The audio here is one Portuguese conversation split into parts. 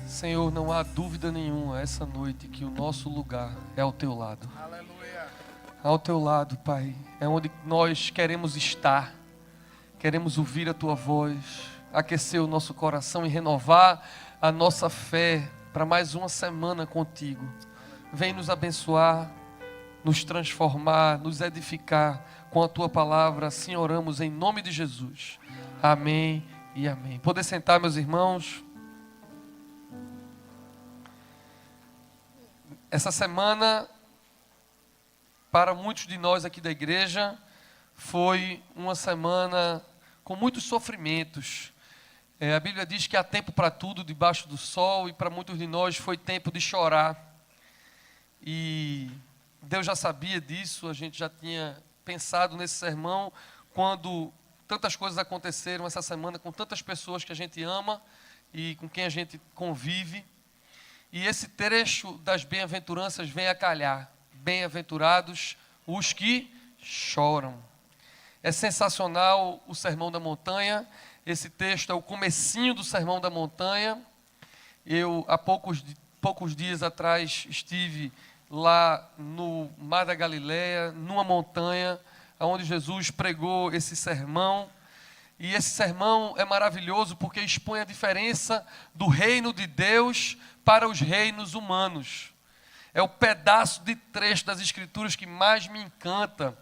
Senhor, não há dúvida nenhuma essa noite que o nosso lugar é ao teu lado. Aleluia. Ao teu lado, Pai, é onde nós queremos estar. Queremos ouvir a tua voz, aquecer o nosso coração e renovar a nossa fé para mais uma semana contigo. Vem nos abençoar, nos transformar, nos edificar com a tua palavra. Assim oramos em nome de Jesus. Amém e amém. Poder sentar, meus irmãos. Essa semana, para muitos de nós aqui da igreja, foi uma semana com muitos sofrimentos. A Bíblia diz que há tempo para tudo debaixo do sol, e para muitos de nós foi tempo de chorar. E Deus já sabia disso, a gente já tinha pensado nesse sermão, quando tantas coisas aconteceram essa semana, com tantas pessoas que a gente ama e com quem a gente convive. E esse trecho das bem-aventuranças vem a calhar. Bem-aventurados os que choram. É sensacional o Sermão da Montanha. Esse texto é o comecinho do Sermão da Montanha. Eu, há poucos dias atrás, estive lá no Mar da Galileia, numa montanha, onde Jesus pregou esse sermão. E esse sermão é maravilhoso porque expõe a diferença do reino de Deus para os reinos humanos. É o pedaço de trecho das Escrituras que mais me encanta.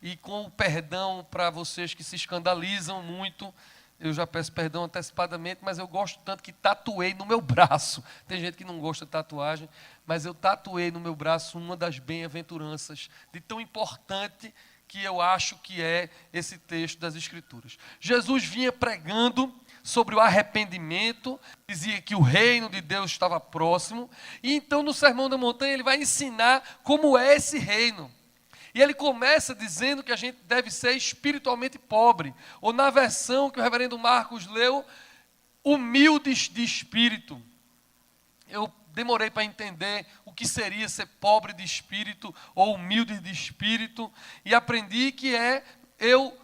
E com o perdão para vocês que se escandalizam muito, eu já peço perdão antecipadamente, mas eu gosto tanto que tatuei no meu braço. Tem gente que não gosta de tatuagem, mas eu tatuei no meu braço uma das bem-aventuranças, de tão importante que eu acho que é esse texto das Escrituras. Jesus vinha pregando sobre o arrependimento, dizia que o reino de Deus estava próximo, e então no Sermão da Montanha ele vai ensinar como é esse reino. E ele começa dizendo que a gente deve ser espiritualmente pobre, ou na versão que o reverendo Marcos leu, humildes de espírito. Eu demorei para entender o que seria ser pobre de espírito ou humilde de espírito, e aprendi que é eu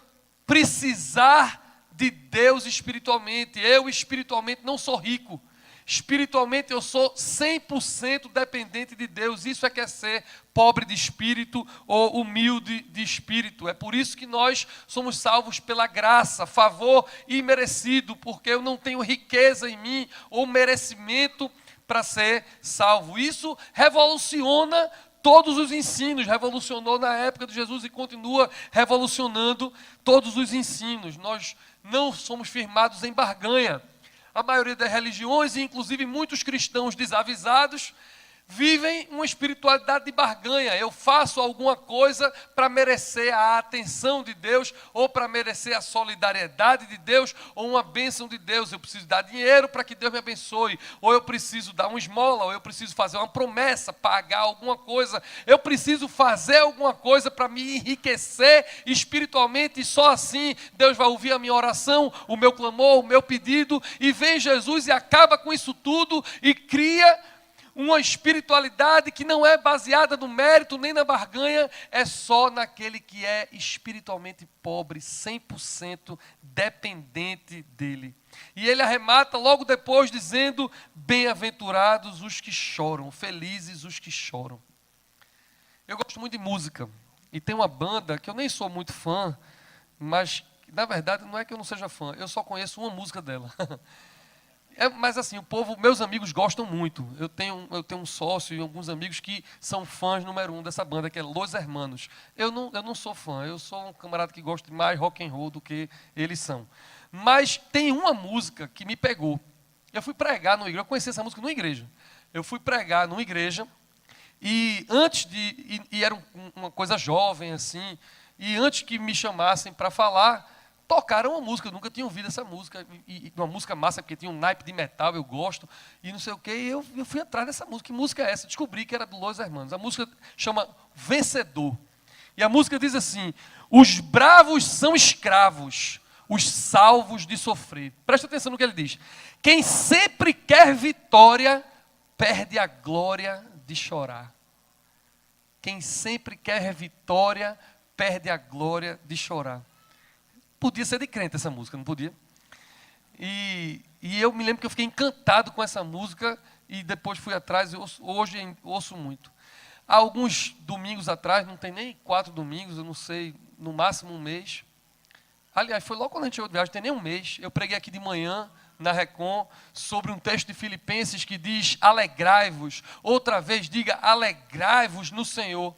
precisar de Deus espiritualmente. Eu espiritualmente não sou rico. Espiritualmente eu sou 100% dependente de Deus. Isso é que é ser pobre de espírito ou humilde de espírito. É por isso que nós somos salvos pela graça, favor imerecido, porque eu não tenho riqueza em mim ou merecimento para ser salvo. Isso revoluciona todos os ensinos, revolucionou na época de Jesus e continua revolucionando todos os ensinos. Nós não somos firmados em barganha. A maioria das religiões, e inclusive muitos cristãos desavisados, vivem uma espiritualidade de barganha. Eu faço alguma coisa para merecer a atenção de Deus, ou para merecer a solidariedade de Deus, ou uma bênção de Deus. Eu preciso dar dinheiro para que Deus me abençoe, ou eu preciso dar uma esmola, ou eu preciso fazer uma promessa, pagar alguma coisa. Eu preciso fazer alguma coisa para me enriquecer espiritualmente, e só assim Deus vai ouvir a minha oração, o meu clamor, o meu pedido. E vem Jesus e acaba com isso tudo e cria uma espiritualidade que não é baseada no mérito nem na barganha, é só naquele que é espiritualmente pobre, 100% dependente dele. E ele arremata logo depois dizendo: bem-aventurados os que choram, felizes os que choram. Eu gosto muito de música, e tem uma banda que eu nem sou muito fã, mas na verdade não é que eu não seja fã, eu só conheço uma música dela. Mas assim, o povo, meus amigos gostam muito. Eu tenho um sócio e alguns amigos que são fãs número 1 dessa banda, que é Los Hermanos. Eu não sou fã, eu sou um camarada que gosta de mais rock and roll do que eles são. Mas tem uma música que me pegou. Eu fui pregar numa igreja, eu conheci essa música numa igreja. Eu fui pregar numa igreja, e era uma coisa jovem assim, e antes que me chamassem para falar, tocaram uma música, eu nunca tinha ouvido essa música, e uma música massa, porque tinha um naipe de metal, eu gosto, e não sei o quê, e eu fui atrás dessa música. Que música é essa? Descobri que era do Los Hermanos. A música chama Vencedor, e a música diz assim: os bravos são escravos, os salvos de sofrer. Presta atenção no que ele diz: quem sempre quer vitória, perde a glória de chorar. Quem sempre quer vitória, perde a glória de chorar. Podia ser de crente essa música, não podia? E eu me lembro que eu fiquei encantado com essa música e depois fui atrás e hoje ouço muito. Há alguns domingos atrás, não tem nem 4 domingos, eu não sei, no máximo um mês. Aliás, foi logo quando a gente chegou de viagem, tem nem um mês. Eu preguei aqui de manhã, na Recon, sobre um texto de Filipenses que diz: alegrai-vos. Outra vez, diga: alegrai-vos no Senhor.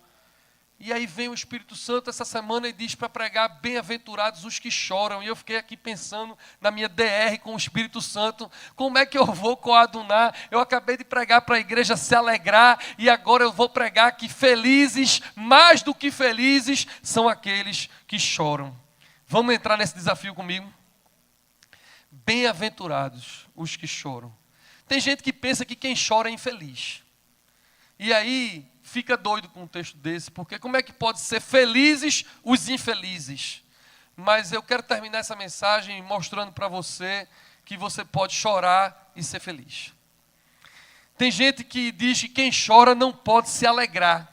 E aí vem o Espírito Santo essa semana e diz para pregar: bem-aventurados os que choram. E eu fiquei aqui pensando na minha DR com o Espírito Santo, como é que eu vou coadunar? Eu acabei de pregar para a igreja se alegrar e agora eu vou pregar que felizes, mais do que felizes, são aqueles que choram. Vamos entrar nesse desafio comigo? Bem-aventurados os que choram. Tem gente que pensa que quem chora é infeliz. E aí fica doido com um texto desse, porque como é que pode ser felizes os infelizes? Mas eu quero terminar essa mensagem mostrando para você que você pode chorar e ser feliz. Tem gente que diz que quem chora não pode se alegrar.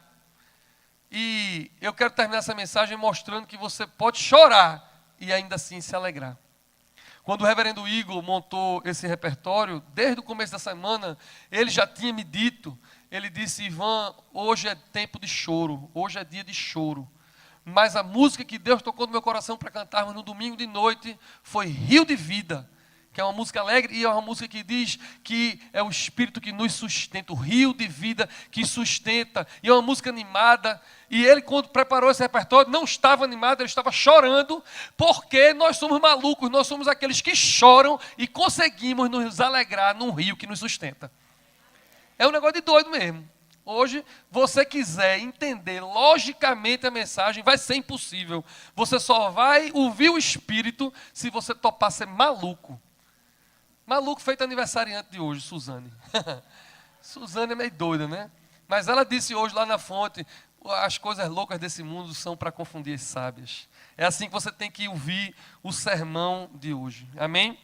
E eu quero terminar essa mensagem mostrando que você pode chorar e ainda assim se alegrar. Quando o reverendo Igor montou esse repertório, desde o começo da semana, ele já tinha me dito, ele disse: Ivan, hoje é tempo de choro, hoje é dia de choro. Mas a música que Deus tocou no meu coração para cantarmos no domingo de noite foi Rio de Vida, que é uma música alegre e é uma música que diz que é o Espírito que nos sustenta, o rio de vida que sustenta, e é uma música animada. E ele, quando preparou esse repertório, não estava animado, ele estava chorando, porque nós somos malucos, nós somos aqueles que choram e conseguimos nos alegrar num rio que nos sustenta. É um negócio de doido mesmo. Hoje, você quiser entender logicamente a mensagem, vai ser impossível. Você só vai ouvir o Espírito se você topar ser maluco. Maluco feito aniversariante de hoje, Suzane. Suzane é meio doida, né? Mas ela disse hoje lá na fonte: as coisas loucas desse mundo são para confundir as sábias. É assim que você tem que ouvir o sermão de hoje. Amém?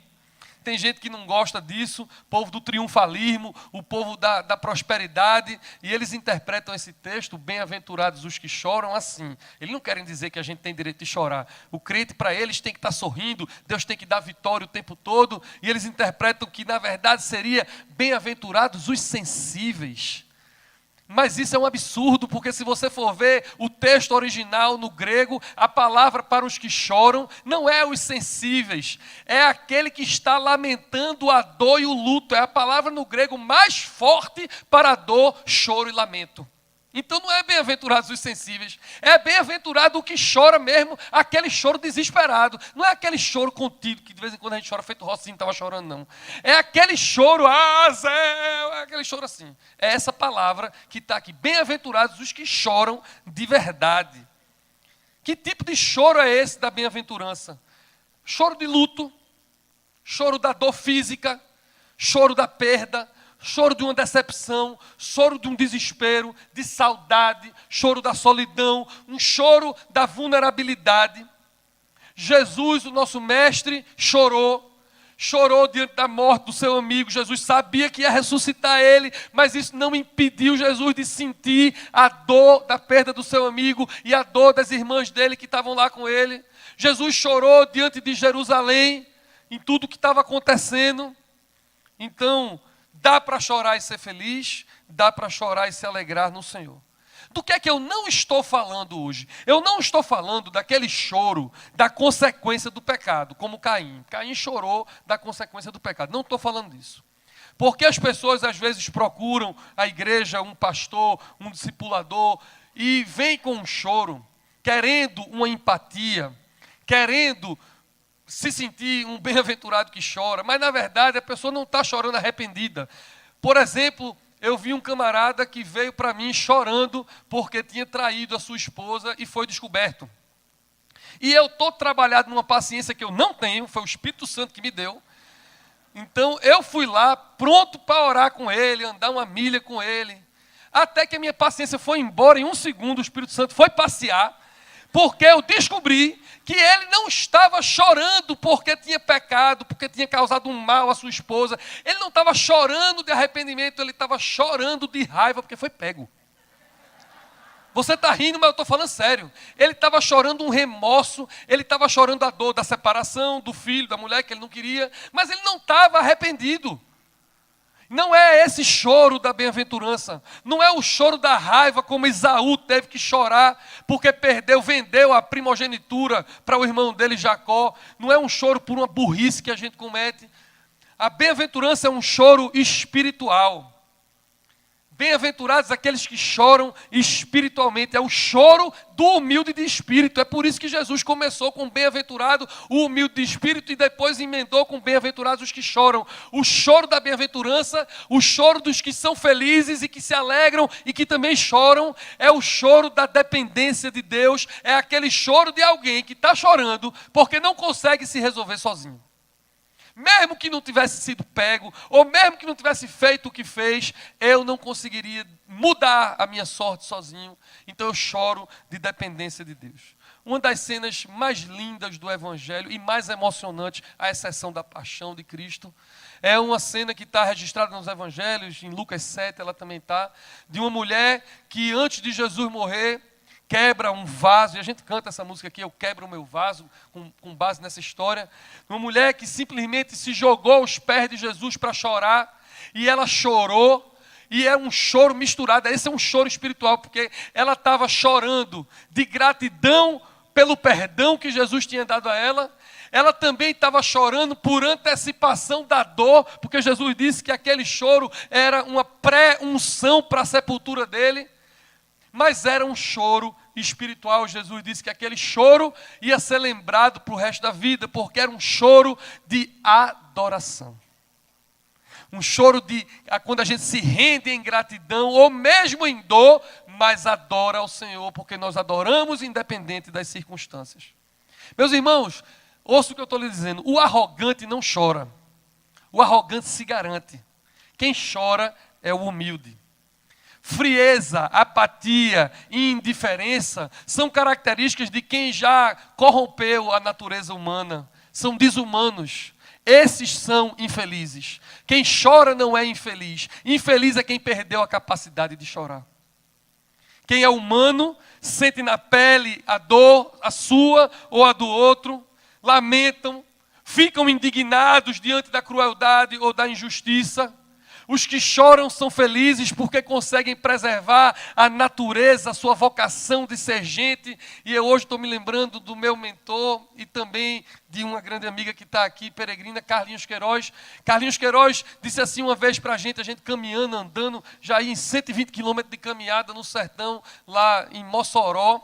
Tem gente que não gosta disso, o povo do triunfalismo, o povo da prosperidade, e eles interpretam esse texto, bem-aventurados os que choram, assim. Eles não querem dizer que a gente tem direito de chorar. O crente, para eles, tem que estar sorrindo, Deus tem que dar vitória o tempo todo, e eles interpretam que, na verdade, seria bem-aventurados os sensíveis. Mas isso é um absurdo, porque se você for ver o texto original no grego, a palavra para os que choram não é os sensíveis, é aquele que está lamentando a dor e o luto. É a palavra no grego mais forte para a dor, choro e lamento. Então não é bem-aventurados os sensíveis, é bem-aventurado o que chora mesmo, aquele choro desesperado. Não é aquele choro contido, que de vez em quando a gente chora feito Rocinho estava chorando, não. É aquele choro, Zé, é aquele choro assim. É essa palavra que está aqui, bem-aventurados os que choram de verdade. Que tipo de choro é esse da bem-aventurança? Choro de luto, choro da dor física, choro da perda, choro de uma decepção, choro de um desespero, de saudade, choro da solidão, um choro da vulnerabilidade. Jesus, o nosso mestre, chorou diante da morte do seu amigo. Jesus sabia que ia ressuscitar ele, mas isso não impediu Jesus de sentir a dor da perda do seu amigo e a dor das irmãs dele que estavam lá com ele. Jesus chorou diante de Jerusalém, em tudo que estava acontecendo. Então, dá para chorar e ser feliz, dá para chorar e se alegrar no Senhor. Do que é que eu não estou falando hoje? Eu não estou falando daquele choro da consequência do pecado, como Caim. Caim chorou da consequência do pecado. Não estou falando disso. Porque as pessoas às vezes procuram a igreja, um pastor, um discipulador, e vêm com um choro, querendo uma empatia, querendo se sentir um bem-aventurado que chora, mas na verdade a pessoa não está chorando arrependida. Por exemplo, eu vi um camarada que veio para mim chorando porque tinha traído a sua esposa e foi descoberto. E eu estou trabalhado numa paciência que eu não tenho, foi o Espírito Santo que me deu. Então eu fui lá pronto para orar com ele, andar uma milha com ele, até que a minha paciência foi embora em um segundo. O Espírito Santo foi passear, porque eu descobri que ele não estava chorando porque tinha pecado, porque tinha causado um mal à sua esposa. Ele não estava chorando de arrependimento, ele estava chorando de raiva porque foi pego. Você está rindo, mas eu estou falando sério. Ele estava chorando um remorso, ele estava chorando a dor da separação, do filho, da mulher que ele não queria, mas ele não estava arrependido. Não é esse choro da bem-aventurança, não é o choro da raiva como Esaú teve que chorar porque vendeu a primogenitura para o irmão dele Jacó. Não é um choro por uma burrice que a gente comete. A bem-aventurança é um choro espiritual. Bem-aventurados aqueles que choram espiritualmente. É o choro do humilde de espírito. É por isso que Jesus começou com bem-aventurado o humilde de espírito e depois emendou com bem-aventurados os que choram. O choro da bem-aventurança, o choro dos que são felizes e que se alegram e que também choram, é o choro da dependência de Deus. É aquele choro de alguém que está chorando porque não consegue se resolver sozinho. Mesmo que não tivesse sido pego, ou mesmo que não tivesse feito o que fez, eu não conseguiria mudar a minha sorte sozinho. Então eu choro de dependência de Deus. Uma das cenas mais lindas do Evangelho e mais emocionantes, à exceção da paixão de Cristo, é uma cena que está registrada nos Evangelhos, em Lucas 7 ela também está, de uma mulher que antes de Jesus morrer, quebra um vaso, e a gente canta essa música aqui, eu quebro o meu vaso, com base nessa história. Uma mulher que simplesmente se jogou aos pés de Jesus para chorar, e ela chorou, e é um choro misturado, esse é um choro espiritual, porque ela estava chorando de gratidão pelo perdão que Jesus tinha dado a ela. Ela também estava chorando por antecipação da dor, porque Jesus disse que aquele choro era uma pré-unção para a sepultura dele. Mas era um choro espiritual. Jesus disse que aquele choro ia ser lembrado para o resto da vida, porque era um choro de adoração. Um choro de quando a gente se rende em gratidão, ou mesmo em dor, mas adora ao Senhor, porque nós adoramos independente das circunstâncias. Meus irmãos, ouça o que eu estou lhe dizendo, o arrogante não chora, o arrogante se garante. Quem chora é o humilde. Frieza, apatia e indiferença são características de quem já corrompeu a natureza humana. São desumanos. Esses são infelizes. Quem chora não é infeliz. Infeliz é quem perdeu a capacidade de chorar. Quem é humano sente na pele a dor, a sua ou a do outro, lamentam, ficam indignados diante da crueldade ou da injustiça. Os que choram são felizes porque conseguem preservar a natureza, a sua vocação de ser gente. E eu hoje estou me lembrando do meu mentor e também de uma grande amiga que está aqui, peregrina, Carlinhos Queiroz. Carlinhos Queiroz disse assim uma vez para a gente caminhando, andando, já em 120 quilômetros de caminhada no sertão, lá em Mossoró.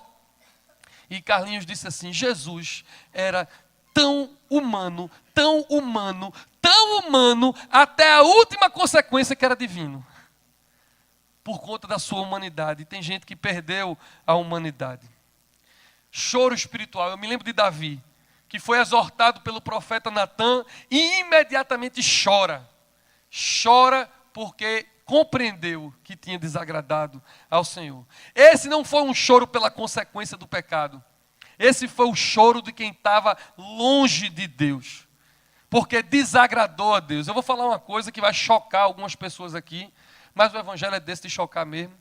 E Carlinhos disse assim, Jesus era tão humano, tão humano, tão humano, até a última consequência que era divino. Por conta da sua humanidade. E tem gente que perdeu a humanidade. Choro espiritual. Eu me lembro de Davi, que foi exortado pelo profeta Natã e imediatamente chora. Chora porque compreendeu que tinha desagradado ao Senhor. Esse não foi um choro pela consequência do pecado. Esse foi o choro de quem estava longe de Deus. Porque desagradou a Deus. Eu vou falar uma coisa que vai chocar algumas pessoas aqui, mas o evangelho é desse de chocar mesmo.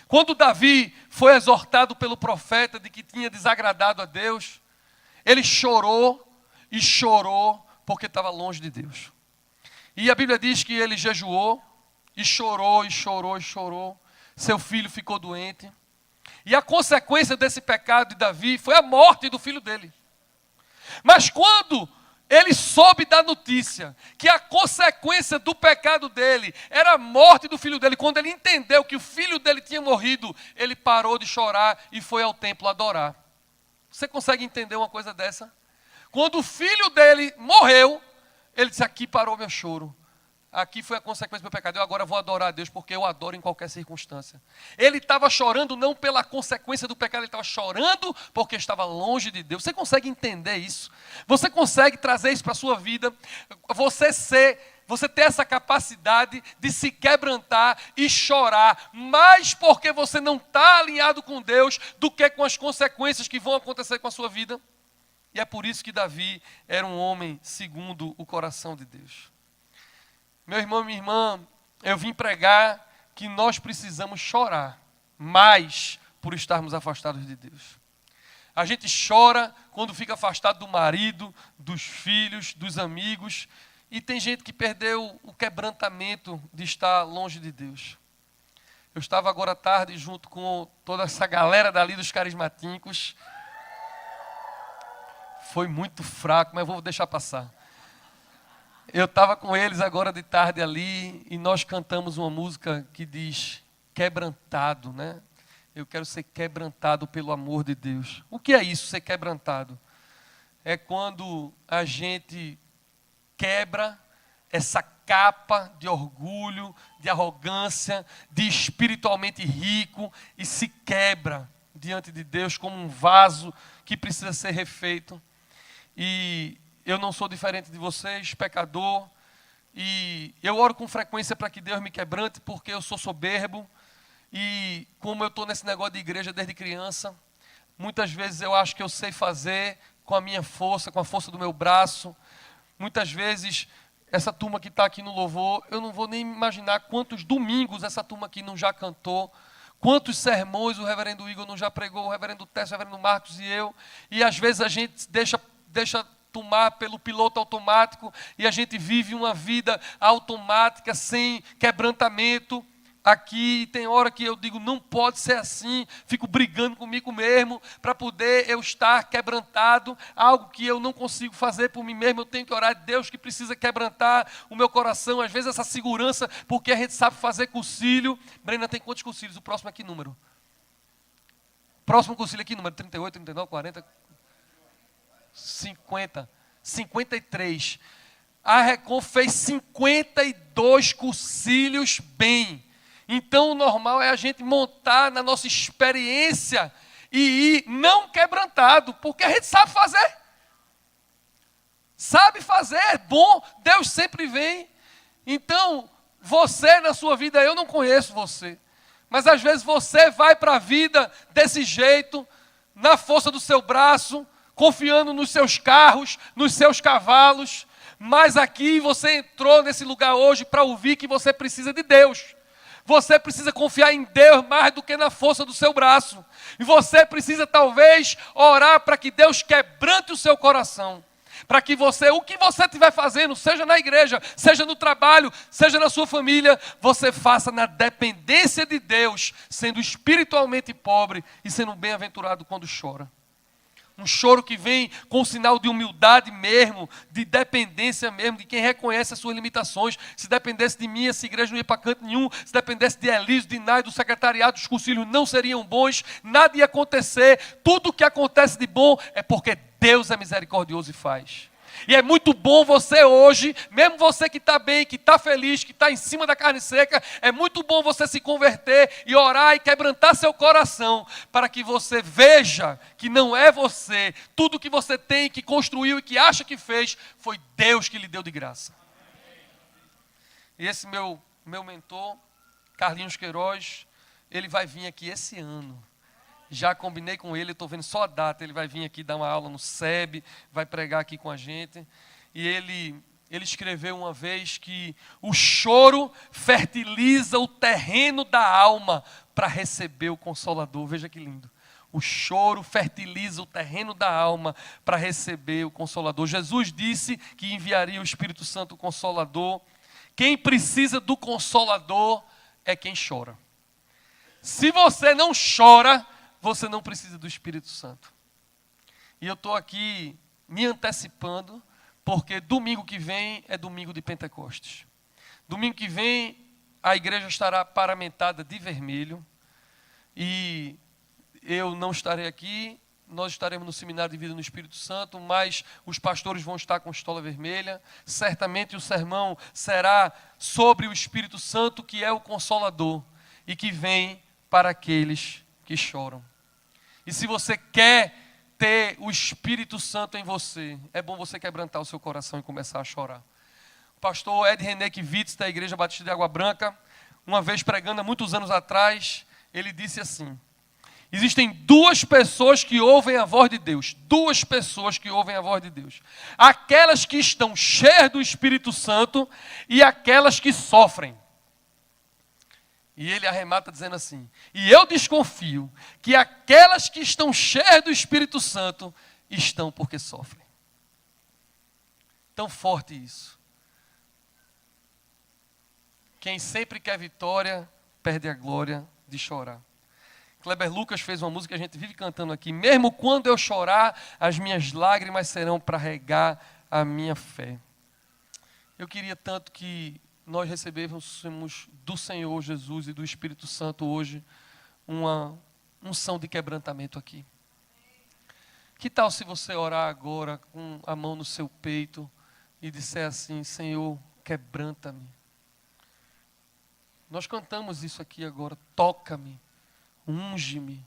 Quando Davi foi exortado pelo profeta de que tinha desagradado a Deus, ele chorou e chorou porque estava longe de Deus. E a Bíblia diz que ele jejuou e chorou e chorou e chorou. Seu filho ficou doente. E a consequência desse pecado de Davi foi a morte do filho dele. Mas quando ele soube da notícia que a consequência do pecado dele era a morte do filho dele, quando ele entendeu que o filho dele tinha morrido, ele parou de chorar e foi ao templo adorar. Você consegue entender uma coisa dessa? Quando o filho dele morreu, ele disse, aqui parou meu choro. Aqui foi a consequência do meu pecado. Eu agora vou adorar a Deus porque eu adoro em qualquer circunstância. Ele estava chorando não pela consequência do pecado, ele estava chorando porque estava longe de Deus. Você consegue entender isso? Você consegue trazer isso para a sua vida? Você ter essa capacidade de se quebrantar e chorar, mais porque você não está alinhado com Deus do que com as consequências que vão acontecer com a sua vida? E é por isso que Davi era um homem segundo o coração de Deus. Meu irmão, minha irmã, eu vim pregar que nós precisamos chorar mais por estarmos afastados de Deus. A gente chora quando fica afastado do marido, dos filhos, dos amigos. E tem gente que perdeu o quebrantamento de estar longe de Deus. Eu estava agora à tarde junto com toda essa galera dali dos carismatíncos. Foi muito fraco, mas vou deixar passar. Eu estava com eles agora de tarde ali e nós cantamos uma música que diz quebrantado, né? Eu quero ser quebrantado pelo amor de Deus. O que é isso, ser quebrantado? É quando a gente quebra essa capa de orgulho, de arrogância, de espiritualmente rico e se quebra diante de Deus como um vaso que precisa ser refeito. E eu não sou diferente de vocês, pecador, e eu oro com frequência para que Deus me quebrante, porque eu sou soberbo, e como eu estou nesse negócio de igreja desde criança, muitas vezes eu acho que eu sei fazer com a minha força, com a força do meu braço. Muitas vezes, essa turma que está aqui no louvor, eu não vou nem imaginar quantos domingos essa turma aqui não já cantou, quantos sermões o reverendo Igor não já pregou, o reverendo Tess, o reverendo Marcos e eu, e às vezes a gente deixa tomar pelo piloto automático e a gente vive uma vida automática, sem quebrantamento. Aqui tem hora que eu digo, não pode ser assim, fico brigando comigo mesmo, para poder eu estar quebrantado, algo que eu não consigo fazer por mim mesmo, eu tenho que orar a Deus que precisa quebrantar o meu coração, às vezes essa segurança, porque a gente sabe fazer cursilho. Brena, tem quantos cursilhos? O próximo é que número? Próximo cursilho aqui, número 38, 39, 40... 50, 53. A Recon fez 52 cursilhos bem. Então o normal é a gente montar na nossa experiência e ir não quebrantado, porque a gente sabe fazer. Sabe fazer, é bom, Deus sempre vem. Então, você na sua vida, eu não conheço você, mas às vezes você vai para a vida desse jeito, na força do seu braço, confiando nos seus carros, nos seus cavalos, mas aqui você entrou nesse lugar hoje para ouvir que você precisa de Deus. Você precisa confiar em Deus mais do que na força do seu braço. E você precisa talvez orar para que Deus quebrante o seu coração. Para que você, o que você estiver fazendo, seja na igreja, seja no trabalho, seja na sua família, você faça na dependência de Deus, sendo espiritualmente pobre e sendo bem-aventurado quando chora. Um choro que vem com um sinal de humildade mesmo, de dependência mesmo, de quem reconhece as suas limitações. Se dependesse de mim, essa igreja não ia para canto nenhum. Se dependesse de Elísio, de Nai, do secretariado, os concílios não seriam bons, nada ia acontecer. Tudo o que acontece de bom é porque Deus é misericordioso e faz. E é muito bom você hoje, mesmo você que está bem, que está feliz, que está em cima da carne seca, é muito bom você se converter e orar e quebrantar seu coração, para que você veja que não é você, tudo que você tem, que construiu e que acha que fez, foi Deus que lhe deu de graça. E esse meu mentor, Carlinhos Queiroz, ele vai vir aqui esse ano. Já combinei com ele, estou vendo só a data, ele vai vir aqui dar uma aula no SEB, vai pregar aqui com a gente. E ele escreveu uma vez que o choro fertiliza o terreno da alma para receber o Consolador. Veja que lindo. O choro fertiliza o terreno da alma para receber o Consolador. Jesus disse que enviaria o Espírito Santo, o Consolador. Quem precisa do Consolador é quem chora. Se você não chora, você não precisa do Espírito Santo. E eu estou aqui me antecipando, porque domingo que vem é domingo de Pentecostes. Domingo que vem a igreja estará paramentada de vermelho. E eu não estarei aqui, nós estaremos no seminário de vida no Espírito Santo, mas os pastores vão estar com estola vermelha. Certamente o sermão será sobre o Espírito Santo, que é o Consolador e que vem para aqueles que choram. E se você quer ter o Espírito Santo em você, é bom você quebrantar o seu coração e começar a chorar. O pastor Ed René Kivitz, da Igreja Batista de Água Branca, uma vez pregando há muitos anos atrás, ele disse assim: existem duas pessoas que ouvem a voz de Deus. Duas pessoas que ouvem a voz de Deus. Aquelas que estão cheias do Espírito Santo e aquelas que sofrem. E ele arremata dizendo assim: e eu desconfio que aquelas que estão cheias do Espírito Santo estão porque sofrem. Tão forte isso. Quem sempre quer vitória, perde a glória de chorar. Kleber Lucas fez uma música que a gente vive cantando aqui. Mesmo quando eu chorar, as minhas lágrimas serão para regar a minha fé. Eu queria tanto que nós recebêssemos do Senhor Jesus e do Espírito Santo hoje uma unção de quebrantamento aqui. Que tal se você orar agora com a mão no seu peito e disser assim: Senhor, quebranta-me. Nós cantamos isso aqui agora: toca-me, unge-me.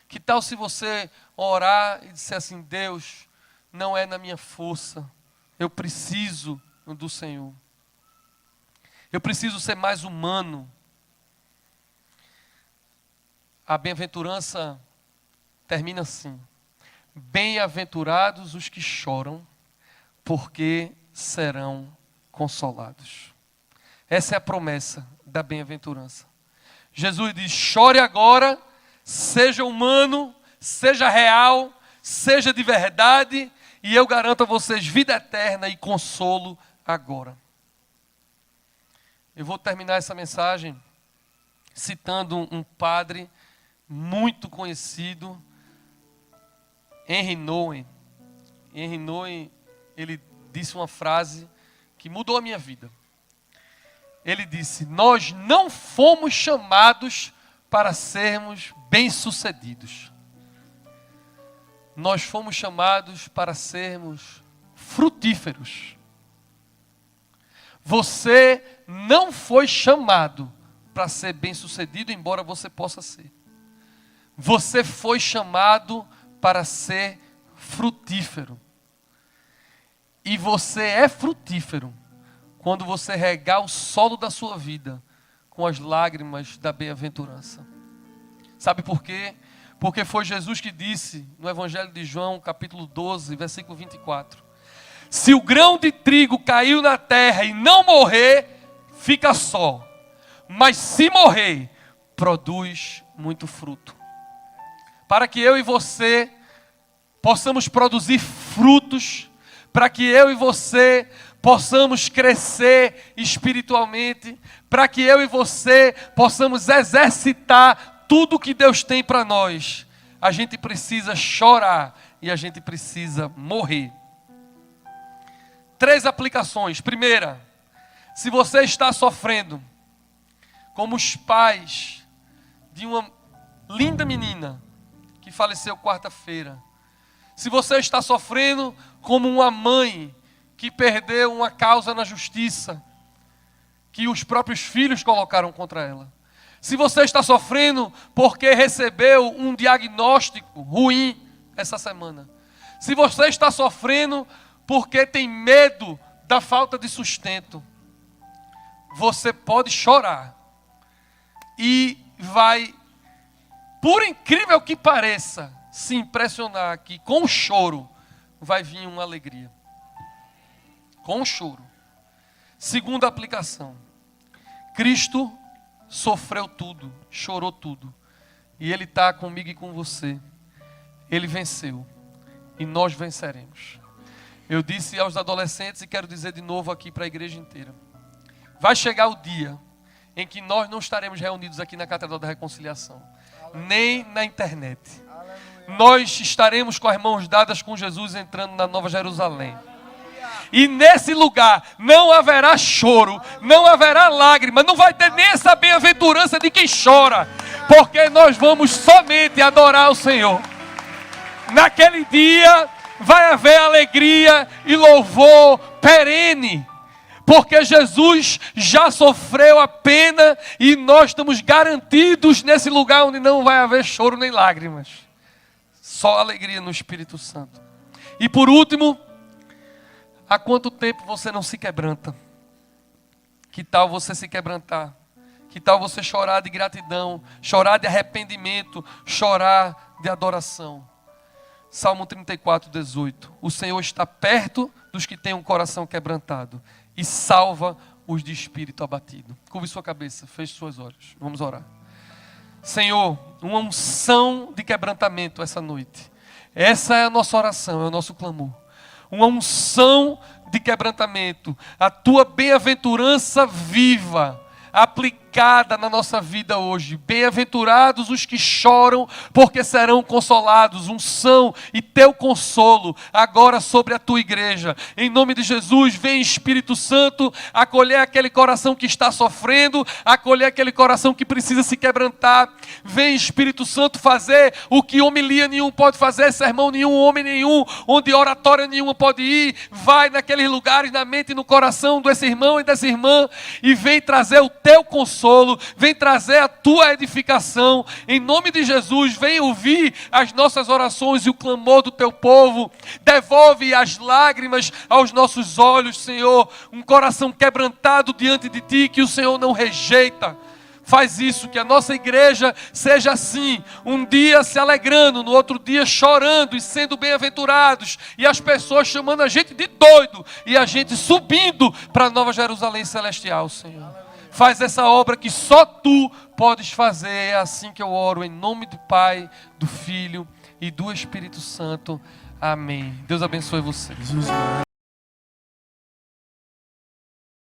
Que tal se você orar e disser assim: Deus, não é na minha força, eu preciso do Senhor. Eu preciso ser mais humano. A bem-aventurança termina assim: bem-aventurados os que choram, porque serão consolados. Essa é a promessa da bem-aventurança. Jesus diz: chore agora, seja humano, seja real, seja de verdade, e eu garanto a vocês vida eterna e consolo agora. Eu vou terminar essa mensagem citando um padre muito conhecido, Henry Nouwen. Henry Nouwen, ele disse uma frase que mudou a minha vida. Ele disse: nós não fomos chamados para sermos bem-sucedidos. Nós fomos chamados para sermos frutíferos. Você não foi chamado para ser bem-sucedido, embora você possa ser. Você foi chamado para ser frutífero. E você é frutífero quando você regar o solo da sua vida com as lágrimas da bem-aventurança. Sabe por quê? Porque foi Jesus que disse no Evangelho de João, capítulo 12, versículo 24. Se o grão de trigo caiu na terra e não morrer, fica só. Mas se morrer, produz muito fruto. Para que eu e você possamos produzir frutos, para que eu e você possamos crescer espiritualmente, para que eu e você possamos exercitar tudo que Deus tem para nós, a gente precisa chorar e a gente precisa morrer. 3 aplicações. Primeira, se você está sofrendo como os pais de uma linda menina que faleceu quarta-feira, se você está sofrendo como uma mãe que perdeu uma causa na justiça, que os próprios filhos colocaram contra ela, se você está sofrendo porque recebeu um diagnóstico ruim essa semana, se você está sofrendo porque tem medo da falta de sustento, você pode chorar e vai, por incrível que pareça, se impressionar que com o choro vai vir uma alegria. Com o choro. Segunda aplicação: Cristo sofreu tudo, chorou tudo, e Ele está comigo e com você. Ele venceu e nós venceremos. Eu disse aos adolescentes e quero dizer de novo aqui para a igreja inteira: vai chegar o dia em que nós não estaremos reunidos aqui na Catedral da Reconciliação, nem na internet. Nós estaremos com as mãos dadas com Jesus entrando na Nova Jerusalém. E nesse lugar não haverá choro, não haverá lágrima, não vai ter nem essa bem-aventurança de quem chora, porque nós vamos somente adorar o Senhor. Naquele dia vai haver alegria e louvor perene, porque Jesus já sofreu a pena e nós estamos garantidos nesse lugar onde não vai haver choro nem lágrimas. Só alegria no Espírito Santo. E por último, há quanto tempo você não se quebranta? Que tal você se quebrantar? Que tal você chorar de gratidão, chorar de arrependimento, chorar de adoração? Salmo 34, 18. O Senhor está perto dos que têm um coração quebrantado e salva os de espírito abatido. Curve sua cabeça, feche suas olhos. Vamos orar. Senhor, uma unção de quebrantamento essa noite. Essa é a nossa oração, é o nosso clamor. Uma unção de quebrantamento. A tua bem-aventurança viva, aplicada na nossa vida hoje. Bem-aventurados os que choram, porque serão consolados. Unção e teu consolo agora sobre a tua igreja. Em nome de Jesus, vem Espírito Santo acolher aquele coração que está sofrendo, acolher aquele coração que precisa se quebrantar. Vem Espírito Santo fazer o que homilia nenhum pode fazer, sermão nenhum, homem nenhum, onde oratória nenhuma pode ir. Vai naqueles lugares, na mente e no coração desse irmão e dessa irmã, e vem trazer o teu consolo, vem trazer a tua edificação. Em nome de Jesus, vem ouvir as nossas orações e o clamor do teu povo. Devolve as lágrimas aos nossos olhos, Senhor. Um coração quebrantado diante de ti, que o Senhor não rejeita. Faz isso, que a nossa igreja seja assim, um dia se alegrando, no outro dia chorando e sendo bem-aventurados, e as pessoas chamando a gente de doido, e a gente subindo para a Nova Jerusalém Celestial, Senhor. Faz essa obra que só tu podes fazer. É assim que eu oro, em nome do Pai, do Filho e do Espírito Santo. Amém. Deus abençoe você.